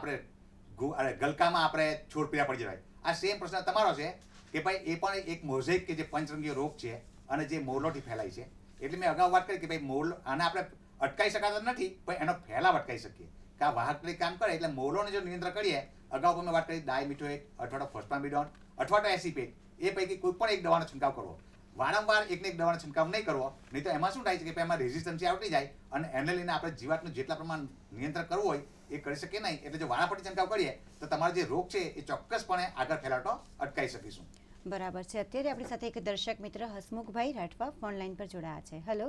આપણે ગલકામાં આપણે છોડ પીળા પડી જવાય. આ સેમ પ્રશ્ન તમારો છે કે ભાઈ એ પણ એક મોઝેક કે જે પંચરંગીય રોગ છે અને જે મોરલોથી ફેલાય છે. એટલે મેં અગાઉ વાત કરી કે ભાઈ મોરલો આને આપણે અટકાઈ શકાતો નથી, પણ એનો ફેલાવ અટકાઈ શકીએ કે આ વાહક તરીકે કામ કરે. એટલે મોરલોને જો નિયંત્રણ કરીએ, અગાઉ મેં વાત કરી ડાયમિથોએટ અથવા તો ફોસ્ફામિડોન અથવા તો એસિપેટ, એ પૈકી કોઈ પણ એક દવાનો છંટકાવ કરવો. વારંવાર એકને એક દવાનો છંટકાવ નહીં કરવો, નહીં તો એમાં શું થાય છે કે એમાં રેઝિસ્ટન્સી આવતી જાય અને એને લઈને આપણે જીવાતનું જેટલા પ્રમાણ નિયંત્રણ કરવું હોય એ કરી શકીએ નહીં. એટલે જો વારાફરતી છંટકાવ કરીએ તો તમારો જે રોગ છે એ ચોક્કસપણે આગળ ફેલાતો અટકાવી શકીશું. બરાબર છે. અત્યારે આપણી સાથે એક દર્શક મિત્ર હસમુખભાઈ રાઠવા ફોન લાઈન પર જોડાયા છે. હેલો.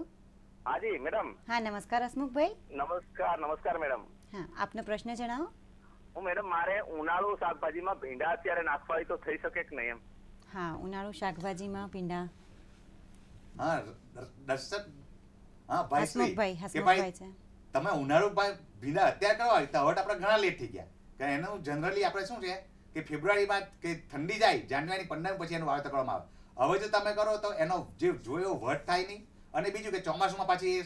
હાજી મેડમ. હા નમસ્કાર હસમુખભાઈ. નમસ્કાર મેડમ. હા આપનો પ્રશ્ન જણાવો. હું મેડમ મારે ઉનાળુ શાકભાજીમાં ભીંડા અત્યારે નાખવા હોય તો થઈ શકે કે નહીં એમ? હા ઉનાળુ શાકભાજીમાં ભીંડા. હા દર્શક, હા ભાઈ હસમુખભાઈ છે. તમે ઉનાળુ ભીંડા અત્યારે કરવા હોય તો હવે આપણે ઘણા લેટ થઈ ગયા. કે એનું જનરલી આપણે શું છે કે ફેબ્રુઆરી બાદ કે ઠંડી જાય જાન્યુઆરી 15 પછી એનું વાવેતર કરવામાં આવે. હવે જો તમે કરો તો એનો જે જોયો વટ થાય નહીં, અને બીજું કે ચોમાસુમાં પાછી એ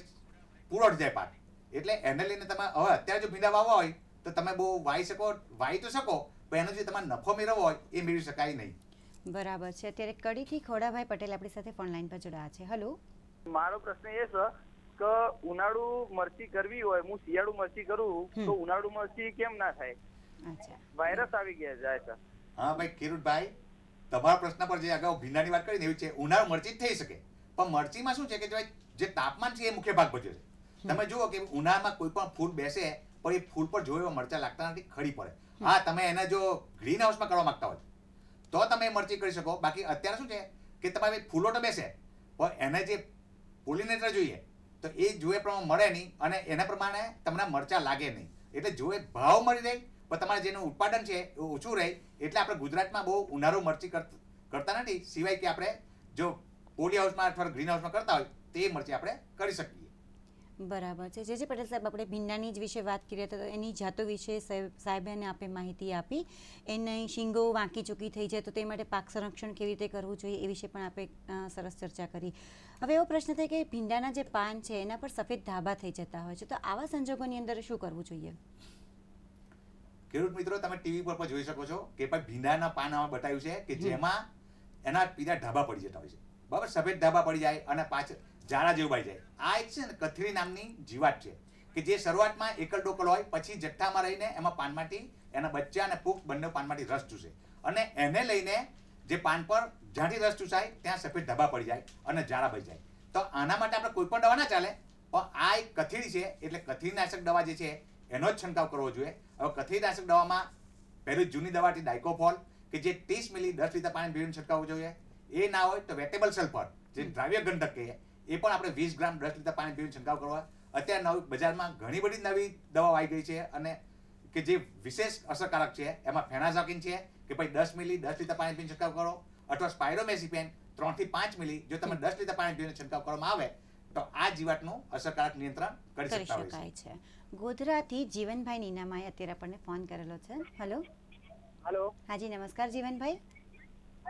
પૂરો જાય પાક. એટલે એને લઈને તમે હવે અત્યારે જો ભીંડા વાવવા હોય તો તમે બહુ વાવી તો શકો, પણ એનો જે તમારે નફો મેળવવો હોય એ મેળવી શકાય નહીં. બરાબર છે. અત્યારે કડીથી ખોડાભાઈ પટેલ આપણી સાથે ફોન લાઈન પર જોડાયા છે. હેલો. મારો પ્રશ્ન એ છે કે ઉનાળુ મરચી કરવી હોય, હું શિયાળુ મરચી કરું તો ઉનાળુ મરચી કેમ ના થાય? અચ્છા, વાયરસ આવી ગયા જાય છે. હા ભાઈ કિરીટભાઈ, તમારા પ્રશ્ન પર જે અગાઉ ભીંડાની વાત કરીને એવી છે, ઉનાળુ મરચી જ થઈ શકે, પણ મરચીમાં શું છે કે જે તાપમાન છે એ મુખ્ય ભાગ ભજવે છે. તમે જુઓ કે ઉનાળામાં કોઈ પણ ફૂલ બેસે પણ એ ફૂલ પર જો એવા મરચા લાગતા નથી, ખરી પડે. હા તમે એને જો ગ્રીન હાઉસમાં કરવા માંગતા હોય તો તમે મરચી કરી શકો. બાકી અત્યારે શું છે કે તમારે ફૂલો તો બેસે પણ એને જે પોલિનેટર જોઈએ તો એ જોઈએ પ્રમાણે મળે નહીં, અને એના પ્રમાણે તમને મરચા લાગે નહીં. એટલે જો એ ભાવ મળી રહે પણ તમારે જેનું ઉત્પાદન છે એ ઓછું રહે. એટલે આપણે ગુજરાતમાં બહુ ઉનાળુ મરચી કરતા નથી, સિવાય કે આપણે જો પોલી હાઉસમાં અથવા ગ્રીન હાઉસમાં કરતા હોય તો એ મરચી આપણે કરી શકીએ. બરાબર છે. જે પટેલ સાહેબ, આપણે ભીંડાની જ વિશે વાત કરીએ તો એની જાતો વિશે સાહેબે આપે માહિતી આપી. એની શીંગો વાંકી ચૂકી થઈ જાય તો તે માટે પાક સંરક્ષણ કેવી રીતે કરવું જોઈએ એ વિશે પણ આપણે સરસ ચર્ચા કરી. હવે એવો પ્રશ્ન થાય કે ભીંડાના જે પાન છે એના પર સફેદ ધાબા થઈ જતા હોય છે, તો આવા સંજોગોની અંદર શું કરવું જોઈએ? ખેડૂત મિત્રો, તમે ટીવી પર જોઈ શકો છો કે ભાઈ ભીંડાના પાન આમાં બતાવ્યું છે કે જેમાં એના પીળા ધાબા પડી જતા હોય છે. બરાબર, સફેદ ધાબા પડી જાય અને પાછળ ઝાડા જેવું પાઈ જાય. આ એક છે ને કથરી નામની જીવાત છે કે જે શરૂઆતમાં એકલ ડોકલ હોય, પછી જથ્થામાં રહીને એમાં પાનમાંથી એના બચ્ચા અને પુખ્ત બંને પાનમાંથી રસ ચૂસે, અને એને લઈને જે પાન પર જ્યાંથી રસ ચૂસાય ત્યાં સફેદ ધાબા પડી જાય અને ઝાડા પડી જાય. તો આના માટે આપણે કોઈ પણ દવા ના ચાલે, પણ આ એક કથરી છે એટલે કથરીનાશક દવા જે છે એનો જ છંટકાવ કરવો જોઈએ. હવે કથરીનાશક દવામાં પહેલી જૂની દવાથી ડાયકોફોલ કે જે 30 મિલી 10 લીટર પાણી ભેળવીને છંટકાવવો જોઈએ. એ ના હોય તો વેટેબલ સલ્ફર જે દ્રાવ્ય ગંધક કહીએ એ પણ આપણે 20 ગ્રામ 10 લીટર પાણી ભેળવીને છંટકાવ કરવા. અત્યારે નવી બજારમાં ઘણી બધી નવી દવાઓ આવી ગઈ છે અને કે જે વિશેષ અસરકારક છે. એમાં ફેનાઝોકિન છે કે ભાઈ 10 મિલી 10 લીટર પાણી ભેળવીને છંટકાવ કરો, અથવા સ્પાયરોમેસિપેન 3 થી 5 મિલી જો તમે 10 લીટર પાણી ભેળવીને છંટકાવ કરવામાં આવે તો આ જીવાતનું અસરકારક નિયંત્રણ કરી શકાય છે. ગોધરાથી જીવનભાઈ નીનામાએ અત્યારે આપણને ફોન કરેલો છે. હેલો. હેલો. હાજી નમસ્કાર જીવનભાઈ.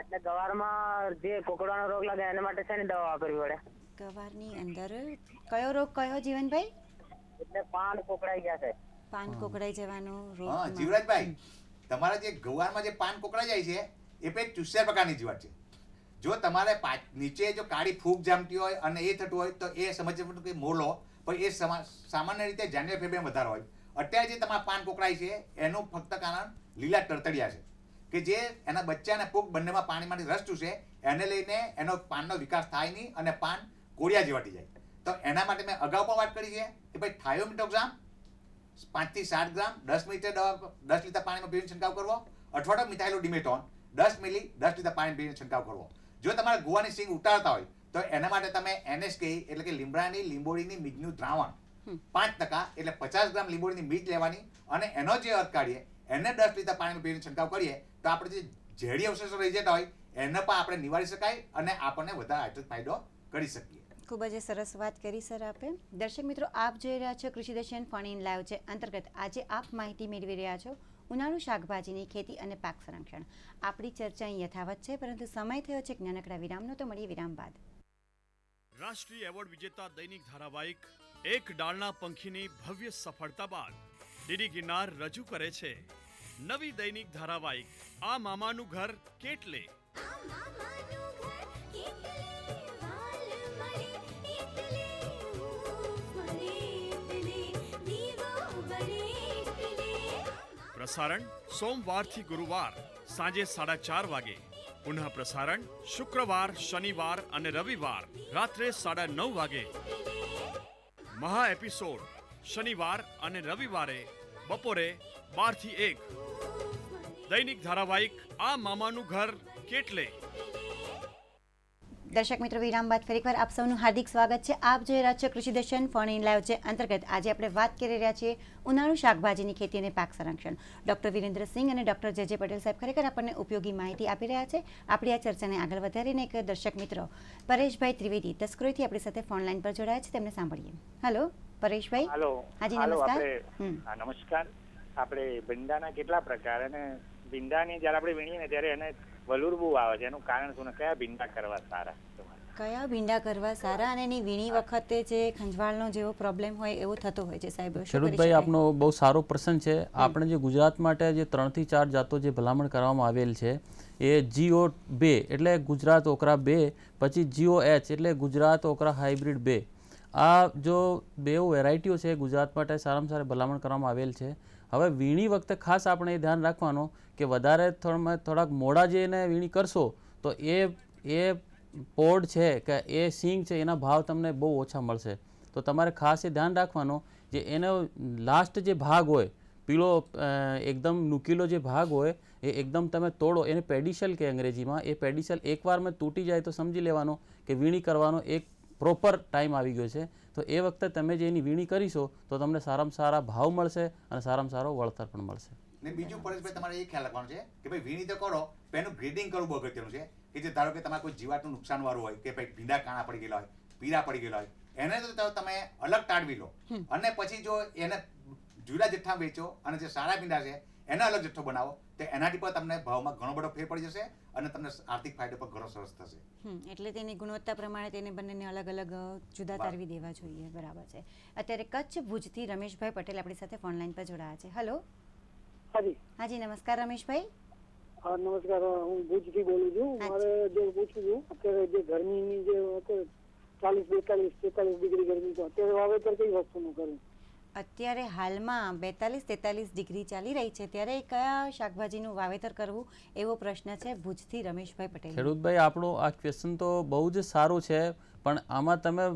એટલે ગવારમાં જે કોકડાનો રોગ લાગે એના માટે શેની દવા વાપરવી પડે? ગવારની અંદર કયો રોગ કયો જીવનભાઈ? એટલે પાન કોકડાઈ ગયા છે. પાન કોકડાઈ જવાનો રોગ. હા જીવરાજભાઈ, તમારા જે ગવારમાં જે પાન કોકડાઈ જાય છે એ પેટ ચૂસ્યા પ્રકારની જીવાત છે. જો તમારે નીચે જો કાળી ફૂગ જામતી હોય અને એ થતું હોય તો એ સમજવું કે મોલો, પણ એ સામાન્ય રીતે જાન્યુઆરી ફેબ્રુઆરી વધારે હોય. અત્યારે જે તમારા પાન કોકડાય છે એનું ફક્ત કારણ લીલા તરતડિયા છે કે જે એના બચ્ચા અને પુખ્ત બંનેમાં પાણીમાંથી રસ ચૂસે, એને લઈને એનો પાનનો વિકાસ થાય નહીં અને પાન કોળિયા જેવાટી જાય. તો એના માટે મેં અગાઉ પણ વાત કરી છે કે ભાઈ થાયોમિટોક્ઝામ 5 થી 7 ગ્રામ 10 મિલી દવા 10 લીટર પાણીમાં ભેળવીને છંટકાવ કરવો, અથવા તો મિથાઇલોડિમેટોન 10 મિલી 10 લીટર પાણી ભેળવીને છંટકાવ કરવો. જો તમારે ગુવાની સિંગ ઉતારતા હોય તો એના માટે તમે NSK એટલે કે લીમડાની લીંબોળીની બીજનું દ્રાવણ 5% એટલે 50 ગ્રામ લીંબોળીની બીજ લેવાની, અને એનો જે અર્ક કાઢીએ એને 10 લીટર પાણીમાં ભેળવીને છંટકાવ કરીએ તો આપણે જે ઝેરી અવશેષો રહી જતા હોય એને પણ આપણે નિવારી શકાય અને આપણને વધારે આર્થિક ફાયદો કરી શકીએ. ખૂબ જ સરસ વાત કરી સર આપે. દર્શક મિત્રો, આપ જોઈ રહ્યા છો કૃષિ દર્શન ફોન ઇન લાઈવ છે અંતર્ગત આજે આપ માહિતી મેળવી રહ્યા છો ઉનાળુ શાકભાજીની ખેતી અને પાક સંરક્ષણ. આપણી ચર્ચા અહીં યથાવત છે, પરંતુ સમય થયો છે નાનકડા વિરામનો, તો મળીએ વિરામ બાદ. રાષ્ટ્રીય એવોર્ડ વિજેતા દૈનિક ધારાવાહિક એક ડાળના પંખીની ભવ્ય સફળતા બાદ ડીડી ગિરનાર રજૂ કરે છે નવી દૈનિક ધારાવાહિક આ મામાનું ઘર કેટલે. પ્રસારણ સોમવારથી ગુરુવાર સાંજે 4:30 વાગે. પુનઃ પ્રસારણ શુક્રવાર, શનિવાર અને રવિવાર રાત્રે 9:30 વાગે. મહા એપિસોડ શનિવાર અને રવિવારે બપોરે 12 થી 1. દૈનિક ધારાવાહિક આ મામાનું ઘર કેટલે. દર્શક મિત્રો, વિરામ બાદ ફરીવાર આપ સૌનું હાર્દિક સ્વાગત છે. આપ જોઈ રહ્યા છો કૃષિ દર્શન ફોન ઇન લાઈવ છે અંતર્ગત આજે આપણે વાત કરી રહ્યા છીએ ઉનાળુ શાકભાજીની ખેતી અને પાક સંરક્ષણ. ડૉક્ટર વિરેન્દ્રસિંહ અને ડૉક્ટર જે પટેલ સાહેબ ખરેખર આપણને ઉપયોગી માહિતી આપી રહ્યા છે. આપણી આ ચર્ચાને આગળ વધારીને એક દર્શક મિત્રો પરેશભાઈ ત્રિવેદી તસ્કરોથી આપણી સાથે ફોન લાઈન પર જોડાયા છે, તેમને સાંભળીએ. હેલો પરેશભાઈ. હેલો. હાજી નમસ્કાર. નમસ્કાર. આપણે ભીંડાના કેટલા પ્રકાર અને ભીંડાની જ્યારે આપણે વીણીએ ને ત્યારે એને વલુર બહુ આવે છે, એનું કારણ શું? કયા ભીંડા કરવા સારા? કયા ભીંડા કરવા સારા અને એની વીણી વખતે જે ખંજવાળનો જેવો પ્રોબ્લેમ હોય એવો થતો હોય છે સાહેબ? ખેડૂતભાઈ, આપનો બહુ સારો પ્રશ્ન છે. આપણે જે ગુજરાત માટે જે 3 થી 4 જાતો જે ભલામણ કરવામાં આવેલ છે એ GO2 એટલે ગુજરાત ઓકરા 2, પછી GOH એટલે ગુજરાત ઓકરા હાઇબ્રિડ 2. આ જો બે વેરાયટીઓ છે ગુજરાત માટે સારામાં સારી ભલામણ કરવામાં આવેલ છે. હવે વીણી વખતે ખાસ આપણે એ ધ્યાન રાખવાનું કે વધારે થોડાક મોડા જે એને વીણી કરશો તો એ પોડ છે કે એ સિંગ છે એના ભાવ તમને બહુ ઓછા મળશે. તો તમારે ખાસ એ ધ્યાન રાખવાનું જે એનો લાસ્ટ જે ભાગ હોય પીળો એકદમ નુકીલો જે ભાગ હોય એ એકદમ તમે તોડો, એને પેડિશલ કે અંગ્રેજીમાં. એ પેડિશલ એકવારમાં તૂટી જાય તો સમજી લેવાનું કે વીણી કરવાનો એક પ્રોપર ટાઈમ આવી ગયો છે. તો એ વખતે તમે જે એની વીણી કરીશો તો તમને સારામાં સારા ભાવ મળશે અને સારામાં સારો વળતર પણ મળશે. ને બીજું પરેશભાઈ તમારે એ ખ્યાલ રાખવાનો છે કે ભાઈ વીણી તો કરો, એનું ગ્રેડિંગ કરવું બહુ અગત્યનું છે. કે જે ધારો કે તમારે કોઈ જીવાતનું નુકસાન વાળું હોય કે ભાઈ ભીંડા કાણા પડી ગયેલા હોય, પીળા પડી ગયેલા હોય, એને તો તમે અલગ તાડવી લો અને પછી જો એને જુદા જથ્થા વેચો અને જે સારા ભીંડા છે એના અલગ જથ્થો બનાવો તો એનાથી પણ તમને ભાવમાં ઘણો બધો ફેર પડી જશે અને તમને આર્થિક ફાયદો પણ ઘણો સરસ થશે. એટલે તેની ગુણવત્તા પ્રમાણે તેને બંનેને અલગ અલગ જુદા તારવી દેવા જોઈએ. બરાબર છે. અત્યારે કચ્છ ભુજથી રમેશભાઈ પટેલ આપણી સાથે ફોન લાઈન પર જોડાયા છે. હેલો. હાજી નમસ્કાર રમેશભાઈ. નમસ્કાર, હું ભુજથી બોલું છું. મારે જે પૂછવું છું, અત્યારે જે ગરમીની જે 40-42-43 ડિગ્રી ગરમી છે, અત્યારે વાવેતર કઈ વસ્તુનું કરવું? અત્યારે હાલમાં 42-43 ડિગ્રી ચાલી રહી છે, ત્યારે કયા શાકભાજીનું વાવેતર કરવું એવો પ્રશ્ન છે ભુજથી રમેશભાઈ પટેલ. ખેડૂતભાઈ, આપણો આ ક્વેશ્ચન તો બહુ જ સારું છે, પણ આમાં તમે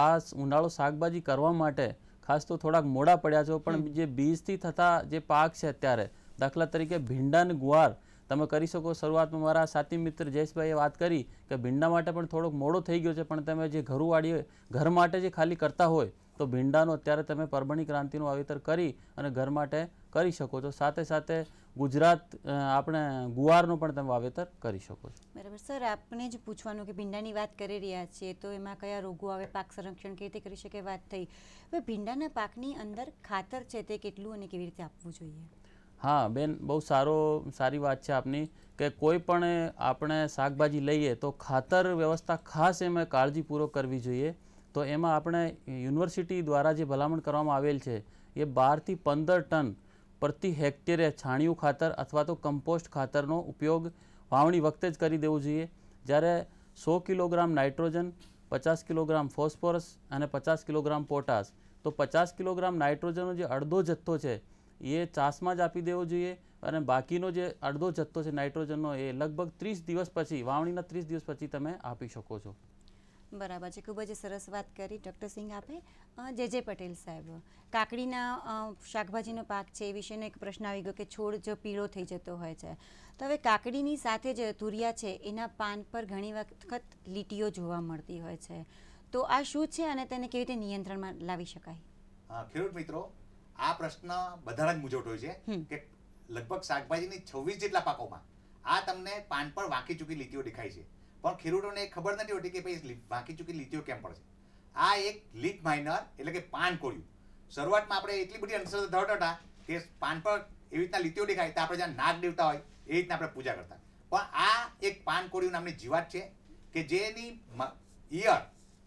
આ ઉનાળો શાકભાજી કરવા માટે ખાસ તો થોડાક મોડા પડ્યા છો. પણ જે બીજથી થતા જે પાક છે અત્યારે, દાખલા તરીકે ભીંડા અને ગુવાર તમે કરી શકો. શરૂઆતમાં મારા સાથી મિત્ર જયેશભાઈએ વાત કરી કે ભીંડા માટે પણ થોડોક મોડો થઈ ગયો છે, પણ તમે જે ઘરવાળી ઘર માટે જે ખાલી કરતા હોય તો ભીંડાનો અત્યારે તમે પરભણી ક્રાંતિનું વાવેતર કરી અને ઘર માટે કરી શકો છો. સાથે સાથે ગુજરાત આપણે ગુવારનું પણ તમે વાવેતર કરી શકો છો. બરાબર સર, આપણે જ પૂછવાનું કે ભીંડાની વાત કરી રહ્યા છીએ તો એમાં કયા રોગો આવે, પાક સંરક્ષણ કેવી રીતે કરી શકે વાત થઈ. હવે ભીંડાના પાકની અંદર ખાતર છે તે કેટલું અને કેવી રીતે આપવું જોઈએ? હા બેન, બહુ સારી વાત છે આપની કે કોઈ પણ આપણે શાકભાજી લઈએ તો ખાતર વ્યવસ્થા ખાસ એમાં કાળજીપૂર્વક કરવી જોઈએ. તો એમાં આપણે યુનિવર્સિટી દ્વારા જે ભલામણ કરવામાં આવેલ છે એ 12 થી 15 ટન પ્રતિ હેક્ટરે છાણિયું ખાતર અથવા તો કમ્પોસ્ટ ખાતરનો ઉપયોગ વાવણી વખતે જ કરી દેવું જોઈએ. જ્યારે 100 કિલોગ્રામ નાઇટ્રોજન, 50 કિલોગ્રામ ફોસ્ફરસ અને 50 કિલોગ્રામ પોટાશ, તો 50 કિલોગ્રામ નાઇટ્રોજનનો જે અડધો જથ્થો છે એ ચાસમાં જ આપી દેવો જોઈએ અને બાકીનો જે અડધો જથ્થો છે નાઇટ્રોજનનો એ લગભગ 30 દિવસ પછી, વાવણીના 30 દિવસ પછી તમે આપી શકો છો. બરાબર છે. ખૂબ જ સરસ વાત કરી ડૉક્ટર સિંહ આપે. જે પટેલ સાહેબ, કાકડીના શાકભાજીનો પાક છે એ વિશેનો એક પ્રશ્ન આવી ગયો કે છોડ જો પીળો થઈ જતો હોય છે, તો હવે કાકડીની સાથે જે તુરિયા છે એના પાન પર ઘણી વખત લીટીઓ જોવા મળતી હોય છે, તો આ શું છે અને તેને કેવી રીતે નિયંત્રણમાં લાવી શકાય? ખેડૂત મિત્રો, આ પ્રશ્ન બધાના જ મૂંઝવટ હોય છે કે લગભગ શાકભાજીની 26 જેટલા પાકોમાં આ તમને પાન પર વાંકી ચૂકી લીટીઓ દેખાય છે, પણ ખેડૂતોને ખબર નથી હોતી કે ભાઈ વાંકી ચૂકી લીટીઓ કેમ પડશે. આ એક લીફ માઇનર એટલે કે પાન કોળિયું. શરૂઆતમાં આપણે એટલી બધી અંધશ્રદ્ધા ધરાવતા હતા કે પાન પર એવી રીતના લીટીઓ દેખાય તો આપણે જ્યાં નાગ દેવતા હોય એ રીતના આપણે પૂજા કરતા. પણ આ એક પાન કોળિયું નામની જીવાત છે કે જેની ઈયળ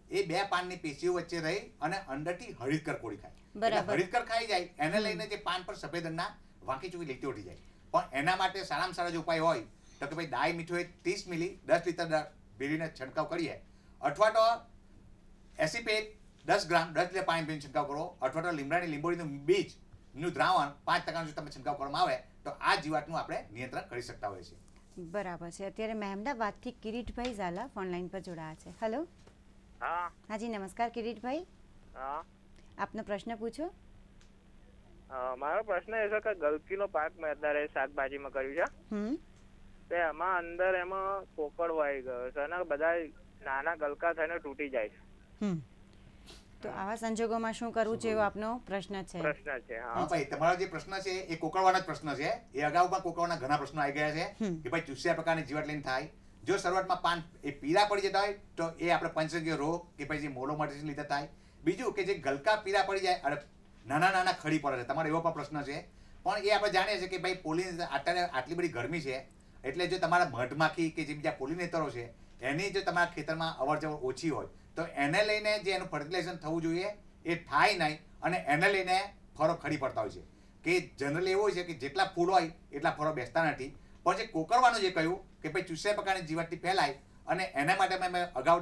એ બે પાનની પેશીઓ વચ્ચે રહી અને અંદરથી હરિતકર કોળી ખાય. બરાબર. હરિતકર ખાઈ જાય એને લઈને જે પાન પર સફેદ રંગના વાંકી ચૂકી લીટી ઉઠી જાય. પણ એના માટે સારામાં સારા જો ઉપાય હોય તો કે ભાઈ ડાય મીઠું 30 મિલી 10 લીટર ભેળવીને છંટકાવ કરીએ, અથવા તો એસિપેટ 10 ગ્રામ 10 લીટર પાણી ભેળવીને છંટકાવ કરો, અથવા તો લીંબોળીનું બીજનું દ્રાવણ 5% જો તમે છંટકાવ કરવામાં આવે તો આ જીવાતનું આપણે નિયંત્રણ કરી શકતા હોઈએ છીએ. બરાબર છે. અત્યારે મહેમદાબાદથી કિરીટભાઈ ઝાલા ફોન લાઈન પર જોડાયા છે. હેલો. હા. હાજી નમસ્કાર કિરીટભાઈ. હા. આપનો પ્રશ્ન પૂછો. મારો પ્રશ્ન એ છે કે ગલકીનો પાક મેં અત્યારે શાકભાજીમાં કર્યું છે. તો એમાં અંદર એમાં પોકળ વાઈ ગયો છે અને બધા નાના ગલકા થઈને તૂટી જાય છે. તો આવા સંજોગોમાં શું કરવું છે એવો આપનો પ્રશ્ન છે. હા ભાઈ, તમારો જે પ્રશ્ન છે એ કોકળવાનો જ પ્રશ્ન છે. એ અગાઉ પણ કોકળવાના ઘણા પ્રશ્નો આવી ગયા છે કે ભાઈ ચૂસ્યા પ્રકારની જીવાત લઈને થાય. જો શરૂઆતમાં પાન એ પીળા પડી જતા હોય તો એ આપણે પંચરંગીય રોગ કે પછી જે મોલોમાઇટિસ લીધે થાય. બીજું કે જે ગલકા પીળા પડી જાય અને નાના નાના ખડી પડે છે, તમારો એવો પણ પ્રશ્ન છે. પણ એ આપણે જાણીએ છીએ કે ભાઈ પોલિનેટર અત્યારે આટલી બધી ગરમી છે એટલે જો તમારા મધમાખી કે જે બીજા પોલિનેટરો છે એની જો તમારા ખેતરમાં અવરજવર ઓછી હોય તો એને લઈને જે એનું ફર્ટિલાઇઝેશન થવું જોઈએ એ થાય નહીં અને એને લઈને ફળો ખડી પડતા હોય છે. કે જનરલી એવું હોય છે કે જેટલા ફૂલ હોય એટલા ફળો બેસતા નથી. પણ જે કોકરવાનું જે કહ્યું કે ભાઈ ચૂસ્યા પ્રકારની જીવાતથી ફેલાય અને એના માટે મેં અગાઉ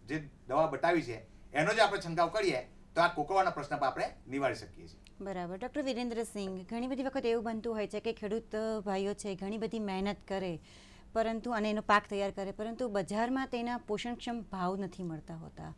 જે દવા બતાવી છે એનો જો આપણે છંટકાવ કરીએ તો આ કોકરવાના પ્રશ્ન પર આપણે નિવારી શકીએ છીએ. બરાબર. ડૉક્ટર વિરેન્દ્રસિંહ, ઘણી બધી વખત એવું બનતું હોય છે કે ખેડૂત ભાઈઓ છે ઘણી બધી મહેનત કરે પરંતુ અને એનો પાક તૈયાર કરે પરંતુ બજારમાં તેના પોષણક્ષમ ભાવ નથી મળતા હોતા.